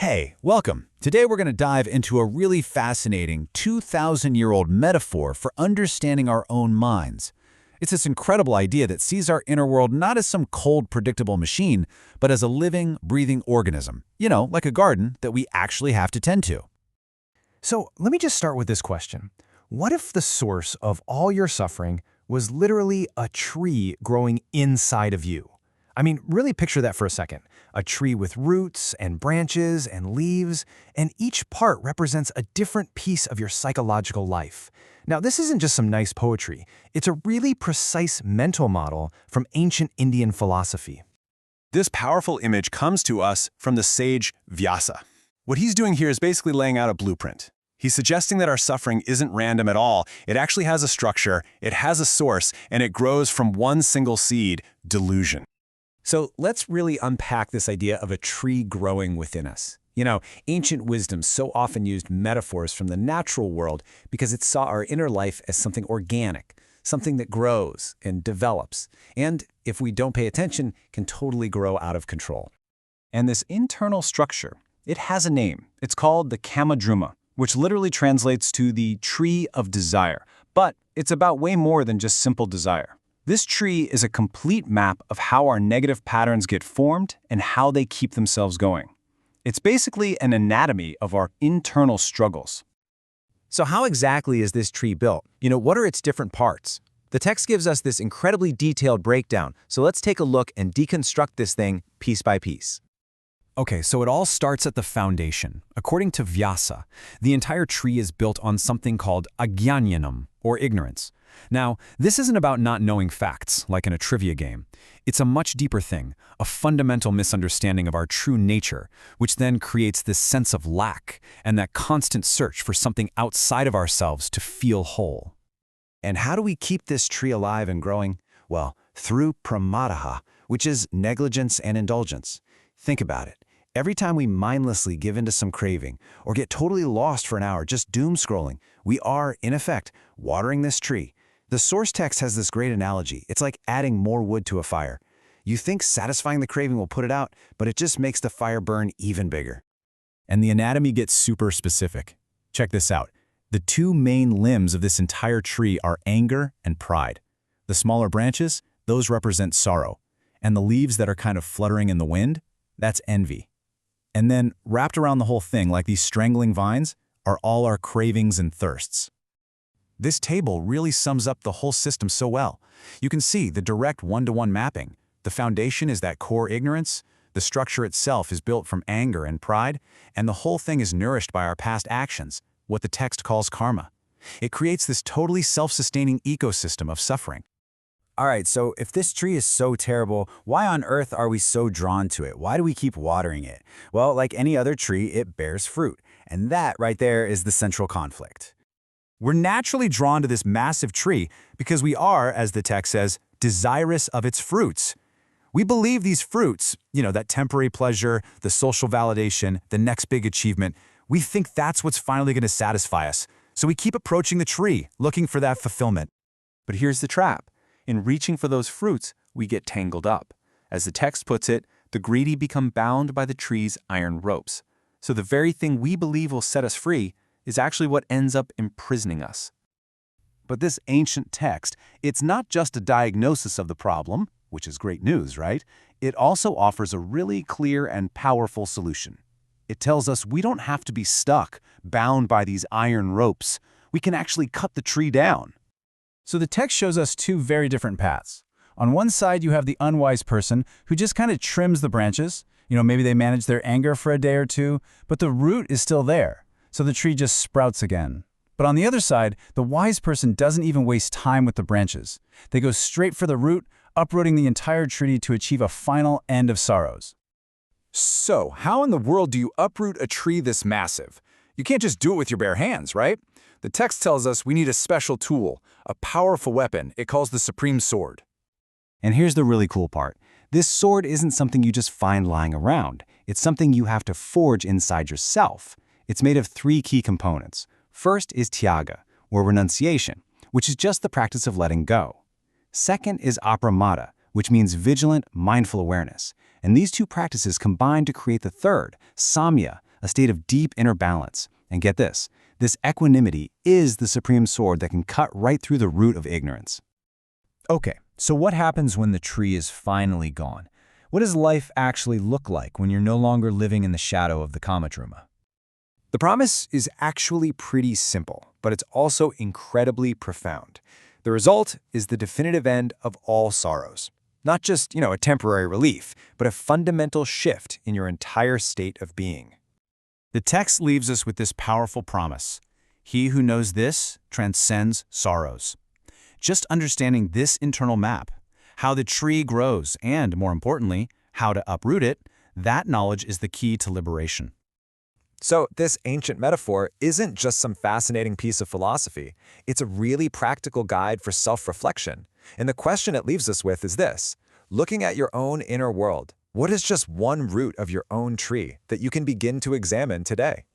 Hey, welcome. Today we're going to dive into a really fascinating 2,000-year-old metaphor for understanding our own minds. It's this incredible idea that sees our inner world not as some cold, predictable machine, but as a living, breathing organism. Like a garden that we actually have to tend to. So let me just start with this question. What if the source of all your suffering was literally a tree growing inside of you? I mean, really picture that for a second. A tree with roots and branches and leaves, and each part represents a different piece of your psychological life. Now, this isn't just some nice poetry. It's a really precise mental model from ancient Indian philosophy. This powerful image comes to us from the sage Vyasa. What he's doing here is basically laying out a blueprint. He's suggesting that our suffering isn't random at all. It actually has a structure, it has a source, and it grows from one single seed, delusion. So let's really unpack this idea of a tree growing within us. Ancient wisdom so often used metaphors from the natural world because it saw our inner life as something organic, something that grows and develops, and if we don't pay attention, can totally grow out of control. And this internal structure, it has a name. It's called the Kamadruma, which literally translates to the tree of desire. But it's about way more than just simple desire. This tree is a complete map of how our negative patterns get formed and how they keep themselves going. It's basically an anatomy of our internal struggles. So how exactly is this tree built? What are its different parts? The text gives us this incredibly detailed breakdown, so let's take a look and deconstruct this thing piece by piece. Okay, so it all starts at the foundation. According to Vyasa, the entire tree is built on something called ajnanam, or ignorance. Now, this isn't about not knowing facts, like in a trivia game. It's a much deeper thing, a fundamental misunderstanding of our true nature, which then creates this sense of lack and that constant search for something outside of ourselves to feel whole. And how do we keep this tree alive and growing? Well, through pramadaha, which is negligence and indulgence. Think about it. Every time we mindlessly give into some craving or get totally lost for an hour just doom scrolling, we are, in effect, watering this tree. The source text has this great analogy. It's like adding more wood to a fire. You think satisfying the craving will put it out, but it just makes the fire burn even bigger. And the anatomy gets super specific. Check this out. The two main limbs of this entire tree are anger and pride. The smaller branches, those represent sorrow. And the leaves that are kind of fluttering in the wind, that's envy. And then, wrapped around the whole thing like these strangling vines, are all our cravings and thirsts. This table really sums up the whole system so well. You can see the direct one-to-one mapping. The foundation is that core ignorance, the structure itself is built from anger and pride, and the whole thing is nourished by our past actions, what the text calls karma. It creates this totally self-sustaining ecosystem of suffering. All right, so if this tree is so terrible, why on earth are we so drawn to it? Why do we keep watering it? Well, like any other tree, it bears fruit. And that right there is the central conflict. We're naturally drawn to this massive tree because we are, as the text says, desirous of its fruits. We believe these fruits, that temporary pleasure, the social validation, the next big achievement, we think that's what's finally going to satisfy us. So we keep approaching the tree, looking for that fulfillment. But here's the trap. In reaching for those fruits, we get tangled up. As the text puts it, the greedy become bound by the tree's iron ropes. So the very thing we believe will set us free is actually what ends up imprisoning us. But this ancient text, it's not just a diagnosis of the problem, which is great news, right? It also offers a really clear and powerful solution. It tells us we don't have to be stuck, bound by these iron ropes. We can actually cut the tree down. So the text shows us two very different paths. On one side, you have the unwise person who just kind of trims the branches. Maybe they manage their anger for a day or two, but the root is still there, so the tree just sprouts again. But on the other side, the wise person doesn't even waste time with the branches. They go straight for the root, uprooting the entire tree to achieve a final end of sorrows. So, how in the world do you uproot a tree this massive? You can't just do it with your bare hands, right? The text tells us we need a special tool, a powerful weapon it calls the Supreme Sword. And here's the really cool part. This sword isn't something you just find lying around. It's something you have to forge inside yourself. It's made of three key components. First is tyaga, or renunciation, which is just the practice of letting go. Second is apramada, which means vigilant, mindful awareness. And these two practices combine to create the third, samya, a state of deep inner balance. And get this equanimity is the supreme sword that can cut right through the root of ignorance. Okay, so what happens when the tree is finally gone? What does life actually look like when you're no longer living in the shadow of the Kamadruma? The promise is actually pretty simple, but it's also incredibly profound. The result is the definitive end of all sorrows. Not just, a temporary relief, but a fundamental shift in your entire state of being. The text leaves us with this powerful promise. He who knows this transcends sorrows. Just understanding this internal map, how the tree grows, and, more importantly, how to uproot it, that knowledge is the key to liberation. So this ancient metaphor isn't just some fascinating piece of philosophy. It's a really practical guide for self-reflection. And the question it leaves us with is this: looking at your own inner world, what is just one root of your own tree that you can begin to examine today?